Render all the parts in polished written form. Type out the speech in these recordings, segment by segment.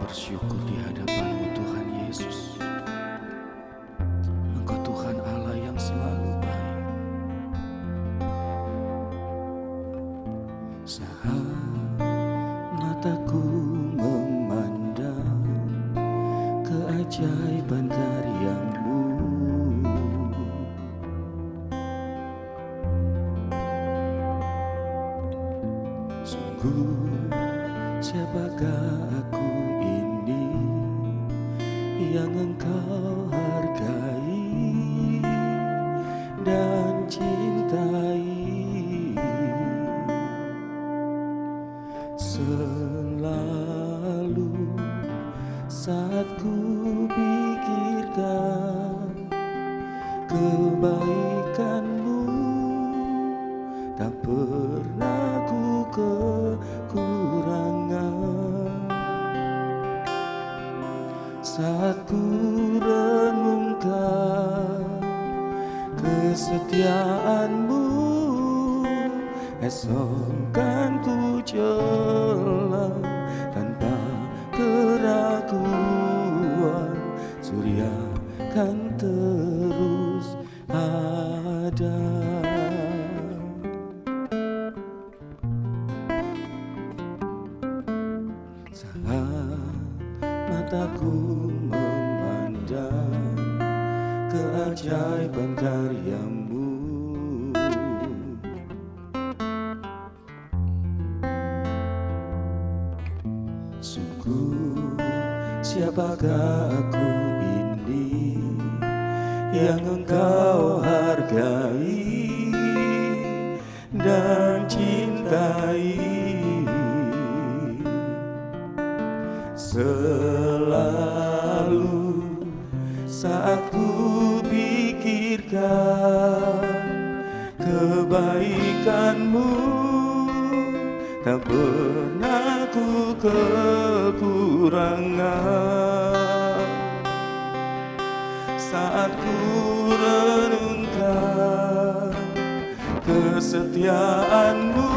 bersyukur di hadapan-Mu Tuhan Yesus. Engkau Tuhan Allah yang selalu baik. Saat mataku memandang keajaiban karya-Mu, sungguh siapakah aku ini yang Engkau hargai dan cintai. Selalu saat ku pikirkan kebaikan-Mu, tak pernah ku kekurangan. Saat ku renungkan kesetiaan-Mu, esok kan ku jelang tanpa keraguan. Surya kan terus ada. Saat mataku memandang keajaiban karya-Mu, sungguh siapakah aku ini yang Engkau hargai dan cintai. Selalu saat ku pikirkan kebaikan-Mu, tak pernah ku kekurangan. Saat ku renungkan kesetiaan-Mu,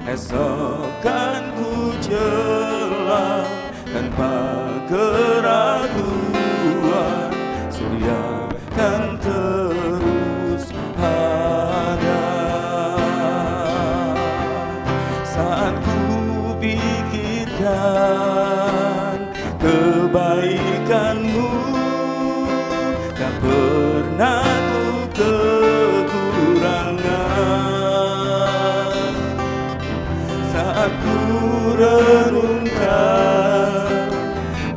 esok kan ku jelang tanpa keraguan. Surya kan terus ada. Saat ku pikirkan kebaikan-Mu, tak pernah ku kekurangan. Saat ku renungkan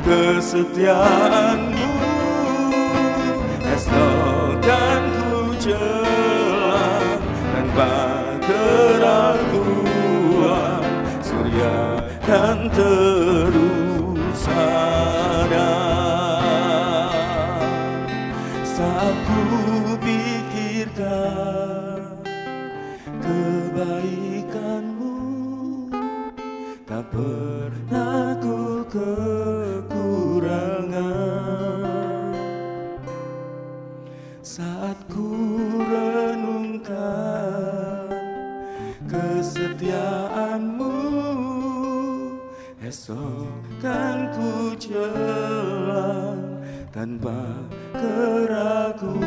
kesetiaan-Mu, esok kan ku jelang tanpa keraguan. Surya kan terus ada. Saat ku pikirkan kebaikan-Mu, tak pernah ku kekurangan. Saat ku renungkan kesetiaan-Mu, esok kan ku jelang tanpa keraguan.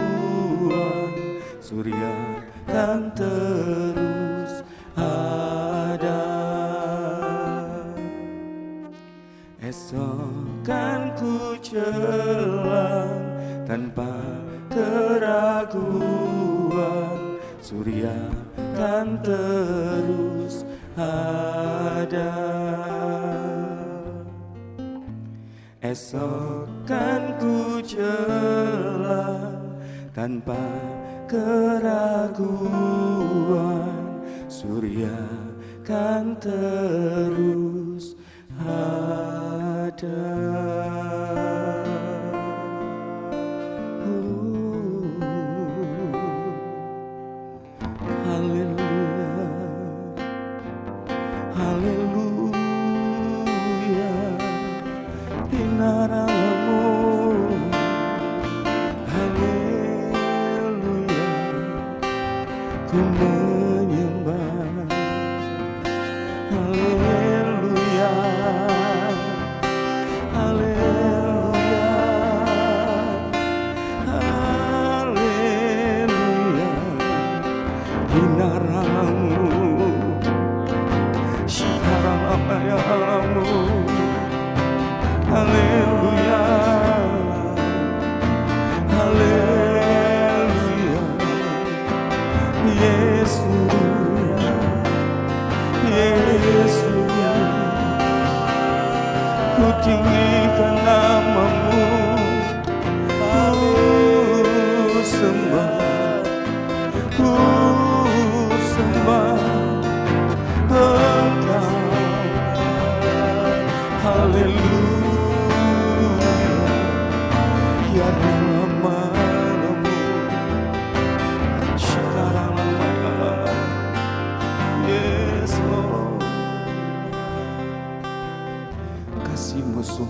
Surya kan terus ada. Esok kan ku jelang tanpa keraguan. Surya kan terus ada. Esok kan ku jelang tanpa keraguan. Surya kan terus ada. Haleluya, haleluya, inaramu, haleluya, ku menyembah, haleluya,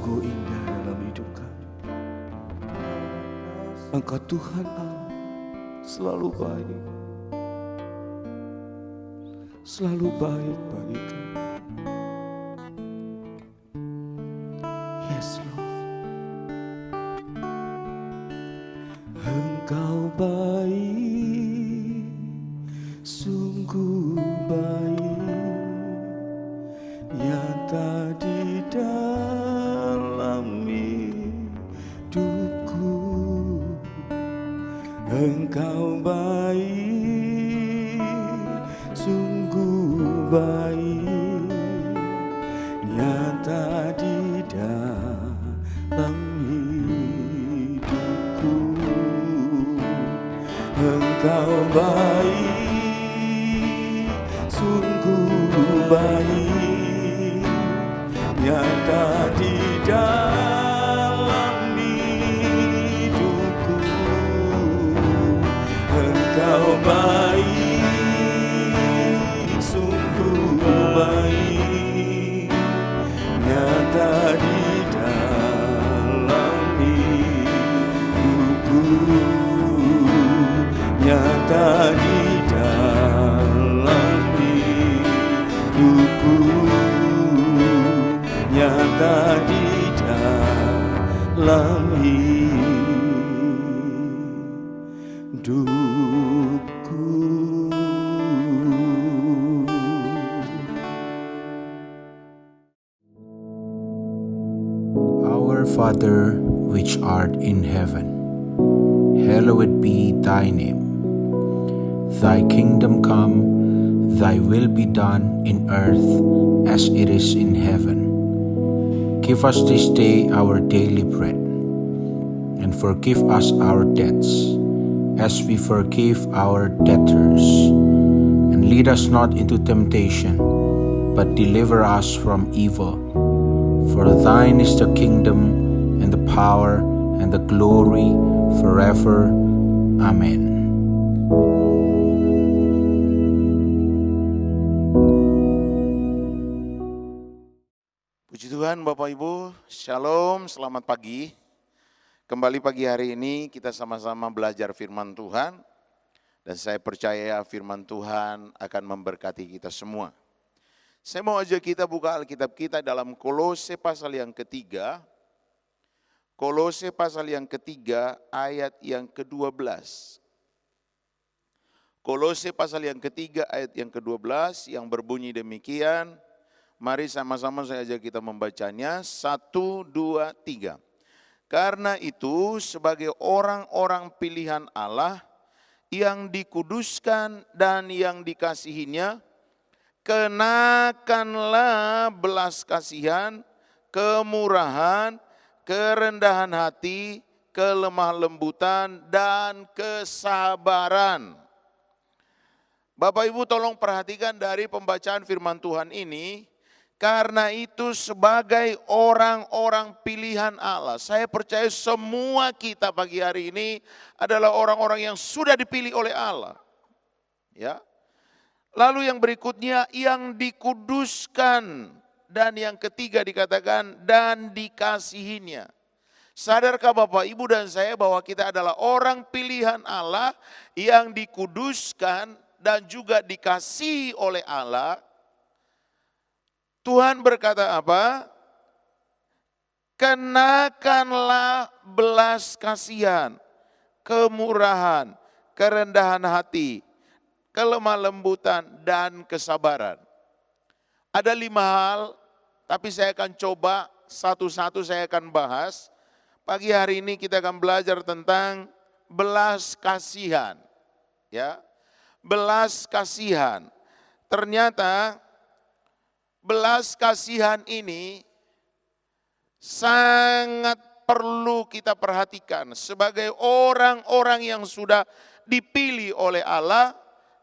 sungguh indah dalam hidup kami. Engkau Tuhan Allah, selalu baik. Selalu baik bagi kami. Yes Lord. Engkau baik, sungguh baik, nyata di dalam hidupku. Engkau baik, sungguh baik, nyata di dalam hidupku. Engkau baik, sungguh baik, nyata di dalam hidupku. Engkau baik, sungguh baik, nyata di dalam hidupku. Nyata di dalam hidupku, nyata di dalam hidupku. Our Father, which art in heaven, hallowed be thy name. Thy kingdom come, thy will be done in earth as it is in heaven. Give us this day our daily bread, and forgive us our debts, as we forgive our debtors. And lead us not into temptation, but deliver us from evil. For thine is the kingdom, and the power, and the glory, forever. Amen. Puji Tuhan Bapak Ibu, Shalom, selamat pagi. Kembali pagi hari ini kita sama-sama belajar firman Tuhan. Dan saya percaya firman Tuhan akan memberkati kita semua. Saya mau ajak kita buka Alkitab kita dalam Kolose pasal yang ketiga. Kolose pasal yang ketiga ayat yang ke-12. Kolose pasal yang ketiga ayat yang ke-12 yang berbunyi demikian. Mari sama-sama saya ajak kita membacanya. 1, 2, 3. Karena itu sebagai orang-orang pilihan Allah yang dikuduskan dan yang dikasihinya, kenakanlah belas kasihan, kemurahan, kerendahan hati, kelemah lembutan, dan kesabaran. Bapak Ibu tolong perhatikan dari pembacaan firman Tuhan ini. Karena itu sebagai orang-orang pilihan Allah, saya percaya semua kita pagi hari ini adalah orang-orang yang sudah dipilih oleh Allah. Ya. Lalu yang berikutnya yang dikuduskan, dan yang ketiga dikatakan dan dikasihinya. Sadarkah Bapak Ibu dan saya bahwa kita adalah orang pilihan Allah yang dikuduskan dan juga dikasihi oleh Allah? Tuhan berkata apa? Kenakanlah belas kasihan, kemurahan, kerendahan hati, kelemah lembutan, dan kesabaran. Ada 5 hal, tapi saya akan coba satu-satu saya akan bahas. Pagi hari ini kita akan belajar tentang belas kasihan. Ya, belas kasihan. Ternyata belas kasihan ini sangat perlu kita perhatikan sebagai orang-orang yang sudah dipilih oleh Allah,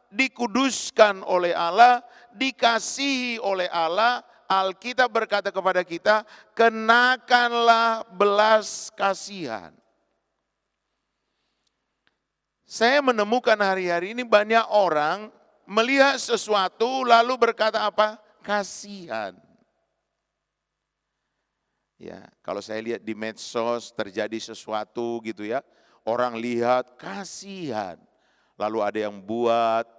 dikuduskan oleh Allah, dikasihi oleh Allah. Alkitab berkata kepada kita, kenakanlah belas kasihan. Saya menemukan hari-hari ini banyak orang melihat sesuatu lalu berkata apa? Kasihan. Ya, kalau saya lihat di medsos terjadi sesuatu gitu ya, orang lihat kasihan, lalu ada yang buat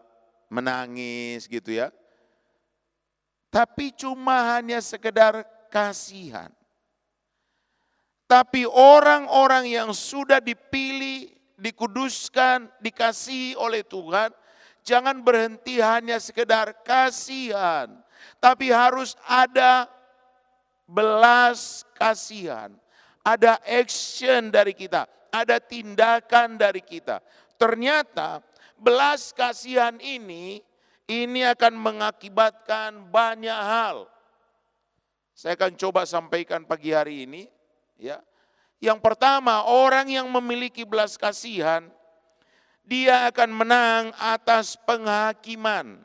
menangis gitu ya. Tapi cuma hanya sekedar kasihan. Tapi orang-orang yang sudah dipilih, dikuduskan, dikasihi oleh Tuhan, jangan berhenti hanya sekedar kasihan, tapi harus ada belas kasihan, ada action dari kita, ada tindakan dari kita. Ternyata belas kasihan ini akan mengakibatkan banyak hal. Saya akan coba sampaikan pagi hari ini. Ya, yang pertama, orang yang memiliki belas kasihan, dia akan menang atas penghakiman.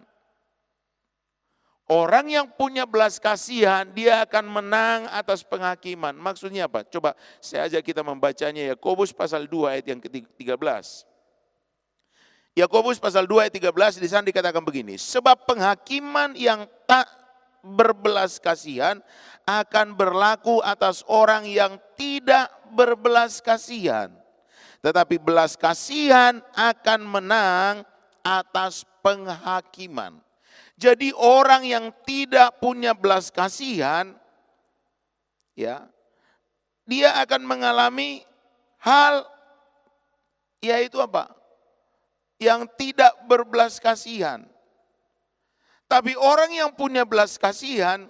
Orang yang punya belas kasihan, dia akan menang atas penghakiman. Maksudnya apa? Coba saya ajak kita membacanya, Yakobus pasal 2 ayat yang ke-13. Yakobus pasal 2 ayat 13 di sana dikatakan begini, sebab penghakiman yang tak berbelas kasihan akan berlaku atas orang yang tidak berbelas kasihan. Tetapi belas kasihan akan menang atas penghakiman. Jadi orang yang tidak punya belas kasihan, ya, dia akan mengalami hal, yaitu apa? Yang tidak berbelas kasihan. Tapi orang yang punya belas kasihan,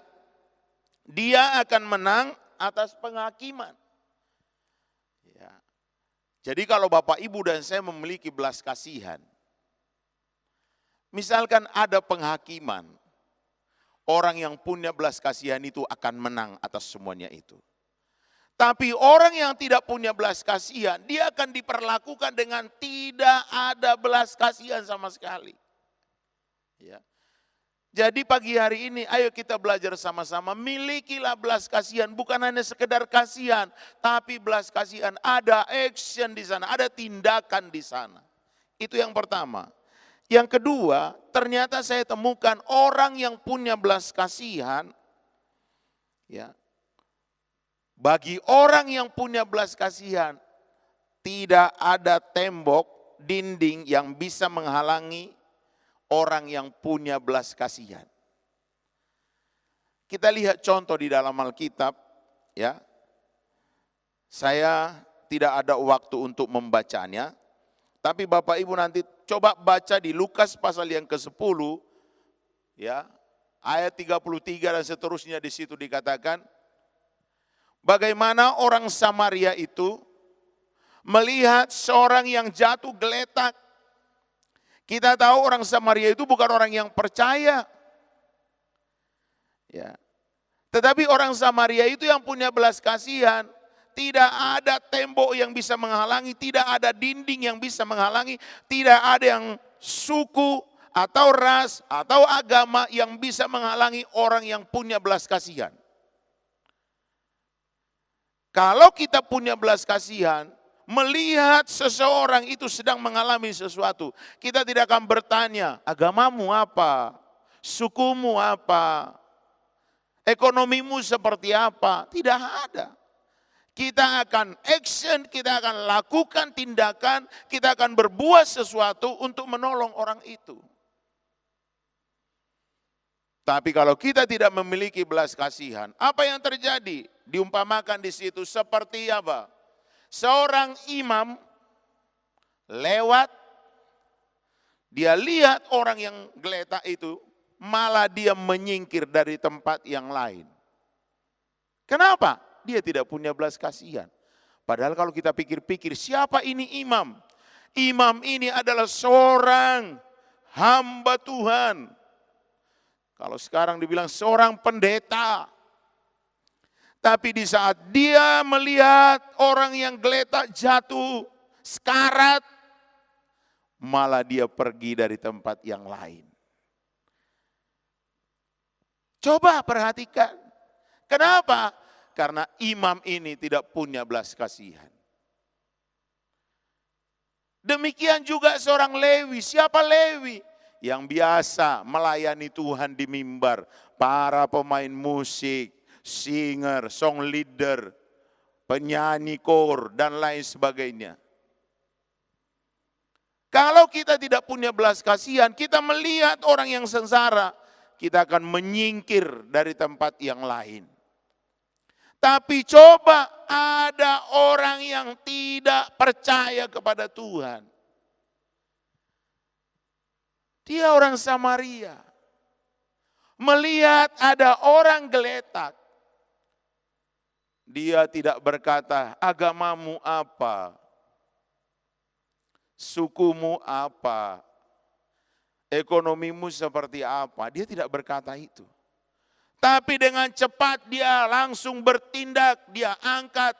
dia akan menang atas penghakiman. Ya. Jadi kalau Bapak, Ibu, dan saya memiliki belas kasihan, misalkan ada penghakiman, orang yang punya belas kasihan itu akan menang atas semuanya itu. Tapi orang yang tidak punya belas kasihan, dia akan diperlakukan dengan tidak ada belas kasihan sama sekali. Ya. Jadi pagi hari ini ayo kita belajar sama-sama, milikilah belas kasihan, bukan hanya sekedar kasihan, tapi belas kasihan ada action di sana, ada tindakan di sana. Itu yang pertama. Yang kedua, ternyata saya temukan orang yang punya belas kasihan, ya, bagi orang yang punya belas kasihan, tidak ada tembok, dinding yang bisa menghalangi orang yang punya belas kasihan. Kita lihat contoh di dalam Alkitab, ya. Saya tidak ada waktu untuk membacanya, tapi Bapak Ibu nanti coba baca di Lukas pasal yang ke-10, ya, ayat 33 dan seterusnya. Di situ dikatakan bagaimana orang Samaria itu melihat seorang yang jatuh geletak. Kita tahu orang Samaria itu bukan orang yang percaya. Ya. Tetapi orang Samaria itu yang punya belas kasihan. Tidak ada tembok yang bisa menghalangi, tidak ada dinding yang bisa menghalangi, tidak ada yang suku atau ras atau agama yang bisa menghalangi orang yang punya belas kasihan. Kalau kita punya belas kasihan, melihat seseorang itu sedang mengalami sesuatu, kita tidak akan bertanya, agamamu apa, sukumu apa, ekonomimu seperti apa, tidak ada. Kita akan action, kita akan lakukan tindakan, kita akan berbuat sesuatu untuk menolong orang itu. Tapi kalau kita tidak memiliki belas kasihan, apa yang terjadi? Diumpamakan di situ seperti apa? Seorang imam lewat, dia lihat orang yang geletak itu, malah dia menyingkir dari tempat yang lain. Kenapa? Dia tidak punya belas kasihan. Padahal kalau kita pikir-pikir, siapa ini imam? Imam ini adalah seorang hamba Tuhan. Kalau sekarang dibilang seorang pendeta. Tapi di saat dia melihat orang yang geletak jatuh, sekarat, malah dia pergi dari tempat yang lain. Coba perhatikan. Kenapa? Karena imam ini tidak punya belas kasihan. Demikian juga seorang Lewi. Siapa Lewi? Yang biasa melayani Tuhan di mimbar. Para pemain musik, singer, song leader, penyanyi kor, dan lain sebagainya. Kalau kita tidak punya belas kasihan, kita melihat orang yang sengsara, kita akan menyingkir dari tempat yang lain. Tapi coba ada orang yang tidak percaya kepada Tuhan. Dia orang Samaria. Melihat ada orang geletak. Dia tidak berkata, agamamu apa? Sukumu apa? Ekonomimu seperti apa? Dia tidak berkata itu. Tapi dengan cepat dia langsung bertindak, dia angkat,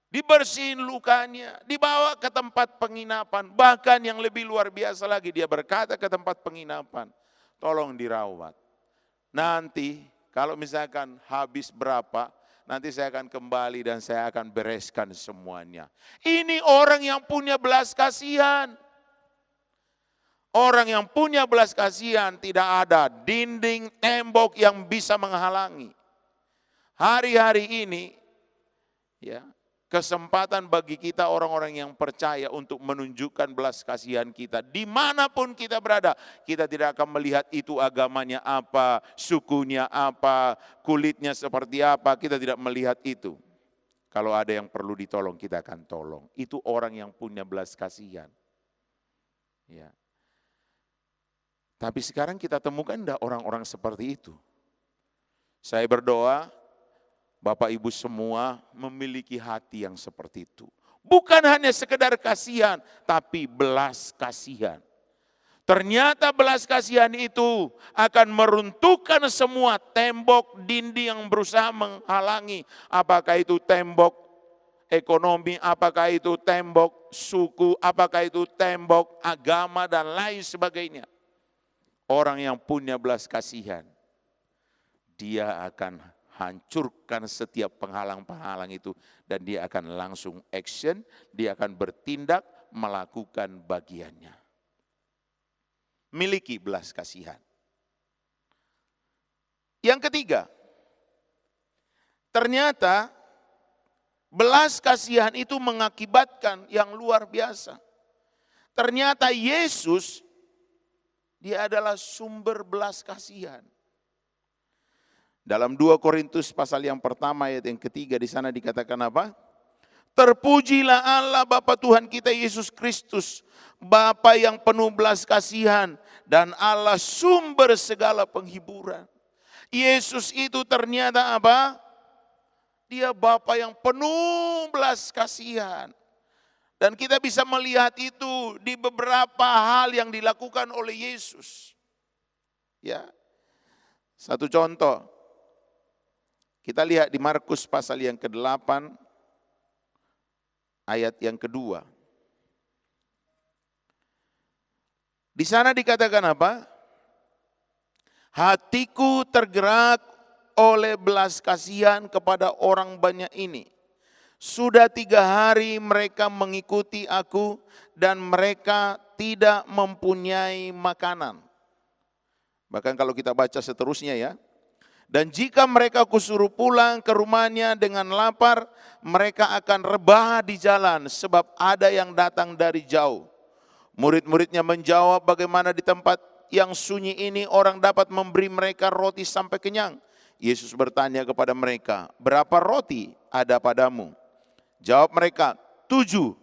dibersihin lukanya, dibawa ke tempat penginapan. Bahkan yang lebih luar biasa lagi, dia berkata ke tempat penginapan, tolong dirawat. Nanti kalau misalkan habis berapa, nanti saya akan kembali dan saya akan bereskan semuanya. Ini orang yang punya belas kasihan. Orang yang punya belas kasihan tidak ada dinding, tembok yang bisa menghalangi. Hari-hari ini ya, kesempatan bagi kita orang-orang yang percaya untuk menunjukkan belas kasihan kita. Dimanapun kita berada, kita tidak akan melihat itu agamanya apa, sukunya apa, kulitnya seperti apa, kita tidak melihat itu. Kalau ada yang perlu ditolong, kita akan tolong. Itu orang yang punya belas kasihan. Ya. Tapi sekarang kita temukan enggak orang-orang seperti itu. Saya berdoa, Bapak Ibu semua memiliki hati yang seperti itu. Bukan hanya sekedar kasihan, tapi belas kasihan. Ternyata belas kasihan itu akan meruntuhkan semua tembok dinding yang berusaha menghalangi. Apakah itu tembok ekonomi, apakah itu tembok suku, apakah itu tembok agama dan lain sebagainya. Orang yang punya belas kasihan, dia akan hancurkan setiap penghalang-penghalang itu dan dia akan langsung action, dia akan bertindak melakukan bagiannya. Miliki belas kasihan. Yang ketiga, ternyata belas kasihan itu mengakibatkan yang luar biasa. Ternyata Yesus, dia adalah sumber belas kasihan. Dalam 2 Korintus pasal yang pertama ayat yang ketiga di sana dikatakan apa? Terpujilah Allah Bapa Tuhan kita Yesus Kristus, Bapa yang penuh belas kasihan dan Allah sumber segala penghiburan. Yesus itu ternyata apa? Dia Bapa yang penuh belas kasihan. Dan kita bisa melihat itu di beberapa hal yang dilakukan oleh Yesus. Ya. Satu contoh. Kita lihat di Markus pasal yang ke-8 ayat yang kedua. Di sana dikatakan apa? Hatiku tergerak oleh belas kasihan kepada orang banyak ini. Sudah 3 hari mereka mengikuti aku dan mereka tidak mempunyai makanan. Bahkan kalau kita baca seterusnya ya. Dan jika mereka kusuruh pulang ke rumahnya dengan lapar, mereka akan rebah di jalan sebab ada yang datang dari jauh. Murid-muridnya menjawab, bagaimana di tempat yang sunyi ini orang dapat memberi mereka roti sampai kenyang? Yesus bertanya kepada mereka, berapa roti ada padamu? Jawab mereka, 7.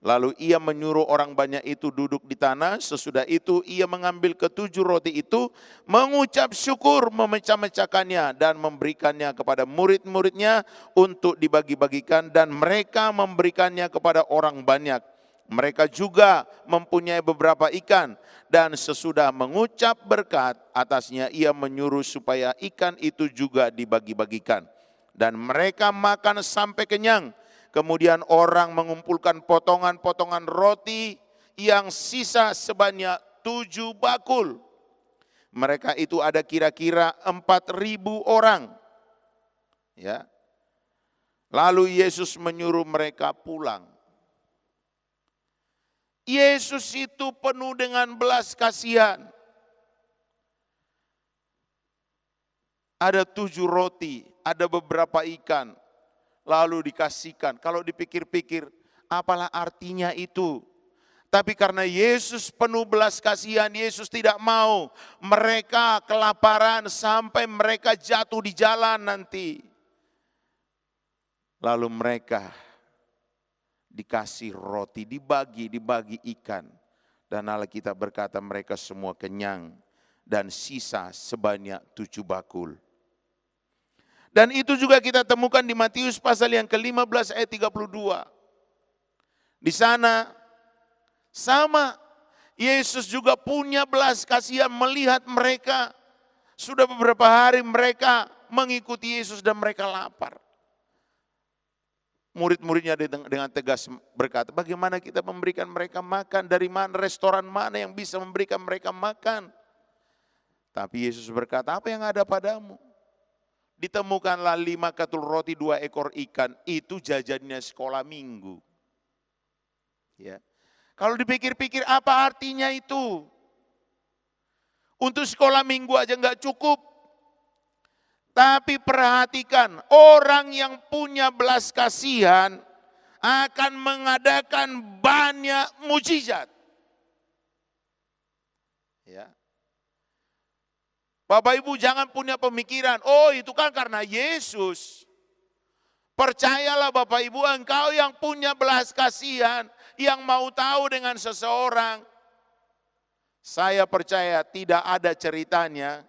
Lalu ia menyuruh orang banyak itu duduk di tanah. Sesudah itu ia mengambil ke-7 roti itu, mengucap syukur, memecah-mecahkannya dan memberikannya kepada murid-muridnya untuk dibagi-bagikan. Dan mereka memberikannya kepada orang banyak. Mereka juga mempunyai beberapa ikan. Dan sesudah mengucap berkat atasnya, ia menyuruh supaya ikan itu juga dibagi-bagikan. Dan mereka makan sampai kenyang. Kemudian orang mengumpulkan potongan-potongan roti yang sisa sebanyak 7 bakul. Mereka itu ada kira-kira 4.000 orang. Ya. Lalu Yesus menyuruh mereka pulang. Yesus itu penuh dengan belas kasihan. ada 7 roti, ada beberapa ikan, lalu dikasihkan. Kalau dipikir-pikir, apalah artinya itu? Tapi karena Yesus penuh belas kasihan, Yesus tidak mau mereka kelaparan sampai mereka jatuh di jalan nanti. Lalu mereka dikasih roti, dibagi ikan. Dan Alkitab berkata mereka semua kenyang dan sisa sebanyak 7 bakul. Dan itu juga kita temukan di Matius pasal yang ke-15 ayat 32. Di sana sama, Yesus juga punya belas kasihan melihat mereka. Sudah beberapa hari mereka mengikuti Yesus dan mereka lapar. Murid-muridnya dengan tegas berkata, bagaimana kita memberikan mereka makan? Dari mana, restoran mana yang bisa memberikan mereka makan? Tapi Yesus berkata, apa yang ada padamu? Ditemukanlah 5 katul roti, 2 ekor ikan. Itu jajannya sekolah minggu. Ya. Kalau dipikir-pikir apa artinya itu? Untuk sekolah minggu aja enggak cukup. Tapi perhatikan, orang yang punya belas kasihan akan mengadakan banyak mujizat. Ya. Bapak Ibu jangan punya pemikiran, oh itu kan karena Yesus. Percayalah Bapak Ibu, engkau yang punya belas kasihan, yang mau tahu dengan seseorang. Saya percaya tidak ada ceritanya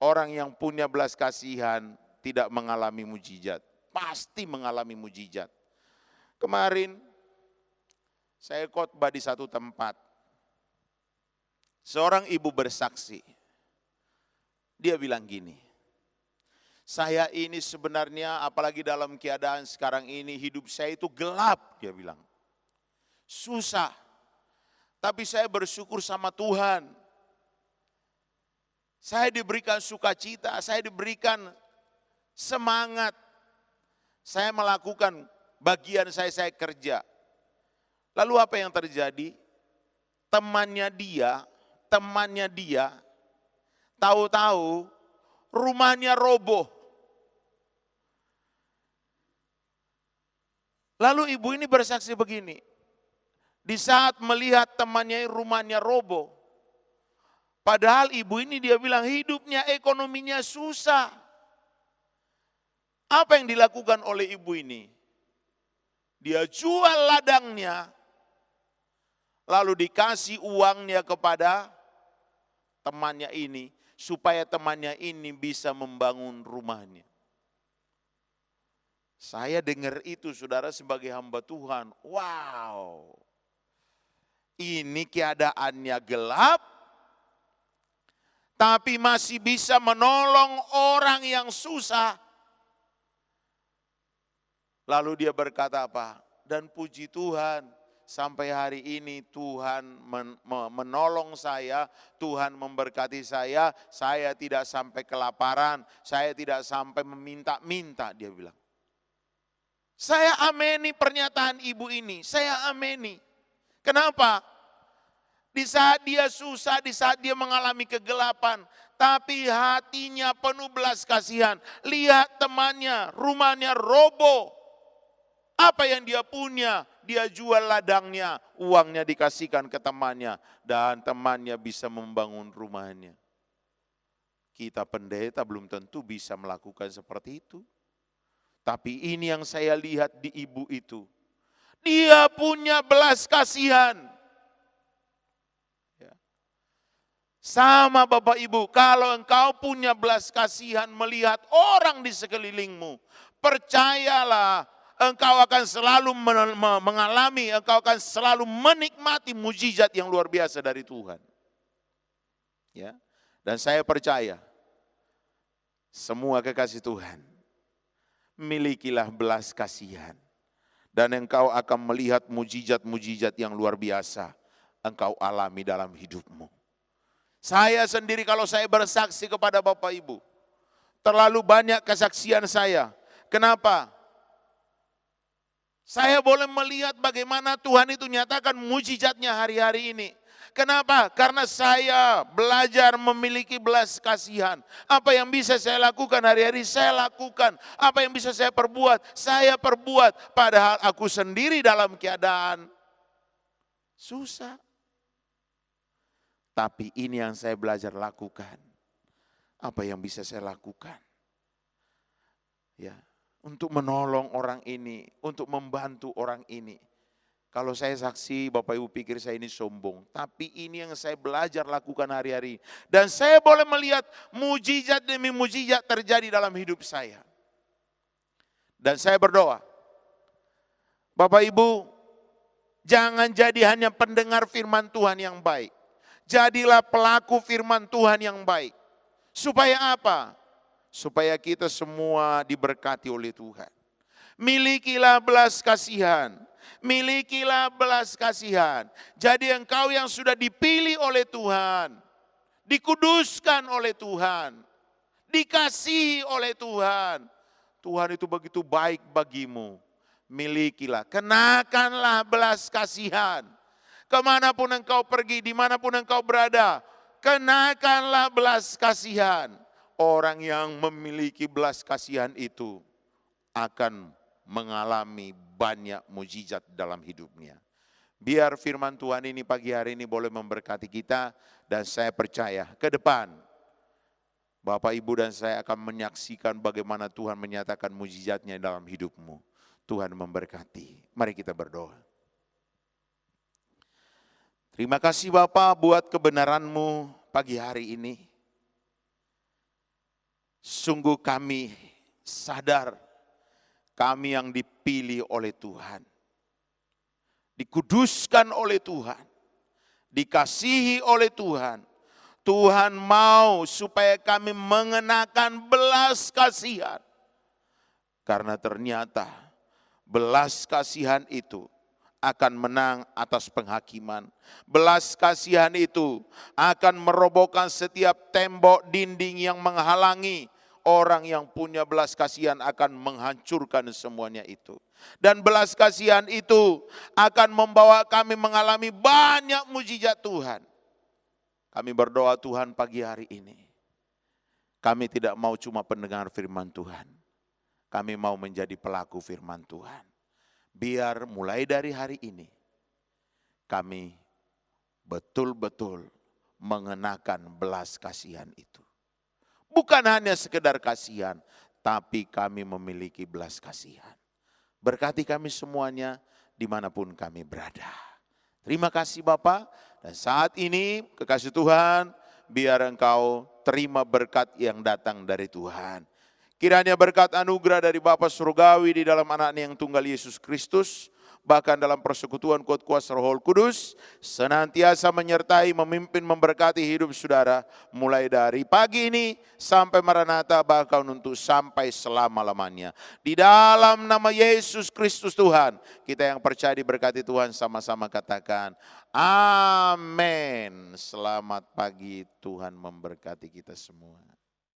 orang yang punya belas kasihan tidak mengalami mujizat. Pasti mengalami mujizat. Kemarin saya khotbah di satu tempat. Seorang ibu bersaksi. Dia bilang gini, saya ini sebenarnya apalagi dalam keadaan sekarang ini hidup saya itu gelap, dia bilang. Susah, tapi saya bersyukur sama Tuhan. Saya diberikan sukacita, saya diberikan semangat. Saya melakukan bagian saya kerja. Lalu apa yang terjadi? Temannya dia, tahu-tahu rumahnya roboh. Lalu ibu ini bersaksi begini, di saat melihat temannya rumahnya roboh, padahal ibu ini dia bilang hidupnya, ekonominya susah. Apa yang dilakukan oleh ibu ini? Dia jual ladangnya, lalu dikasih uangnya kepada temannya ini, supaya temannya ini bisa membangun rumahnya. Saya dengar itu saudara sebagai hamba Tuhan, wow, ini keadaannya gelap, tapi masih bisa menolong orang yang susah. Lalu dia berkata apa? Dan puji Tuhan, sampai hari ini Tuhan menolong saya, Tuhan memberkati saya tidak sampai kelaparan, saya tidak sampai meminta-minta, dia bilang. Saya ameni pernyataan ibu ini, saya ameni. Kenapa? Di saat dia susah, di saat dia mengalami kegelapan, tapi hatinya penuh belas kasihan. Lihat temannya, rumahnya roboh. Apa yang dia punya? Dia jual ladangnya, uangnya dikasihkan ke temannya, dan temannya bisa membangun rumahnya. Kita pendeta belum tentu bisa melakukan seperti itu. Tapi ini yang saya lihat di ibu itu. Dia punya belas kasihan. Ya. Sama Bapak Ibu, kalau engkau punya belas kasihan melihat orang di sekelilingmu, percayalah, engkau akan selalu mengalami, engkau akan selalu menikmati mujizat yang luar biasa dari Tuhan. Ya. Dan saya percaya, semua kekasih Tuhan, milikilah belas kasihan. Dan engkau akan melihat mujizat-mujizat yang luar biasa engkau alami dalam hidupmu. Saya sendiri kalau saya bersaksi kepada Bapak Ibu, terlalu banyak kesaksian saya. Kenapa? Saya boleh melihat bagaimana Tuhan itu nyatakan mujizatnya hari-hari ini. Kenapa? Karena saya belajar memiliki belas kasihan. Apa yang bisa saya lakukan hari-hari, saya lakukan. Apa yang bisa saya perbuat, saya perbuat. Padahal aku sendiri dalam keadaan susah. Tapi ini yang saya belajar lakukan. Apa yang bisa saya lakukan? Ya, untuk menolong orang ini, untuk membantu orang ini. Kalau saya saksi, Bapak Ibu pikir saya ini sombong. Tapi ini yang saya belajar lakukan hari-hari. Dan saya boleh melihat mujizat demi mujizat terjadi dalam hidup saya. Dan saya berdoa, Bapak Ibu, jangan jadi hanya pendengar firman Tuhan yang baik. Jadilah pelaku firman Tuhan yang baik. Supaya apa? Supaya kita semua diberkati oleh Tuhan. Milikilah belas kasihan. Milikilah belas kasihan. Jadi engkau yang sudah dipilih oleh Tuhan, dikuduskan oleh Tuhan, dikasihi oleh Tuhan. Tuhan itu begitu baik bagimu. Milikilah, kenakanlah belas kasihan. Kemanapun engkau pergi, dimanapun engkau berada, kenakanlah belas kasihan. Orang yang memiliki belas kasihan itu akan mengalami banyak mujizat dalam hidupnya. Biar firman Tuhan ini pagi hari ini boleh memberkati kita, dan saya percaya ke depan Bapak Ibu dan saya akan menyaksikan bagaimana Tuhan menyatakan mujizatnya dalam hidupmu. Tuhan memberkati. Mari kita berdoa. Terima kasih Bapak buat kebenaran-Mu pagi hari ini. Sungguh kami sadar kami yang dipilih oleh Tuhan, dikuduskan oleh Tuhan, dikasihi oleh Tuhan. Tuhan mau supaya kami mengenakan belas kasihan. Karena ternyata belas kasihan itu akan menang atas penghakiman. Belas kasihan itu akan merobohkan setiap tembok dinding yang menghalangi. Orang yang punya belas kasihan akan menghancurkan semuanya itu. Dan belas kasihan itu akan membawa kami mengalami banyak mujizat Tuhan. Kami berdoa Tuhan pagi hari ini. Kami tidak mau cuma pendengar firman Tuhan. Kami mau menjadi pelaku firman Tuhan. Biar mulai dari hari ini kami betul-betul mengenakan belas kasihan itu. Bukan hanya sekedar kasihan, tapi kami memiliki belas kasihan. Berkati kami semuanya dimanapun kami berada. Terima kasih Bapak, dan saat ini kekasih Tuhan, biar engkau terima berkat yang datang dari Tuhan. Kiranya berkat anugerah dari Bapa Surgawi di dalam anaknya yang tunggal Yesus Kristus, bahkan dalam persekutuan kuat kuasa Roh Kudus, senantiasa menyertai, memimpin, memberkati hidup saudara, mulai dari pagi ini sampai Maranatha, bahkan untuk sampai selama-lamanya. Di dalam nama Yesus Kristus Tuhan, kita yang percaya diberkati Tuhan sama-sama katakan, amin. Selamat pagi, Tuhan memberkati kita semua.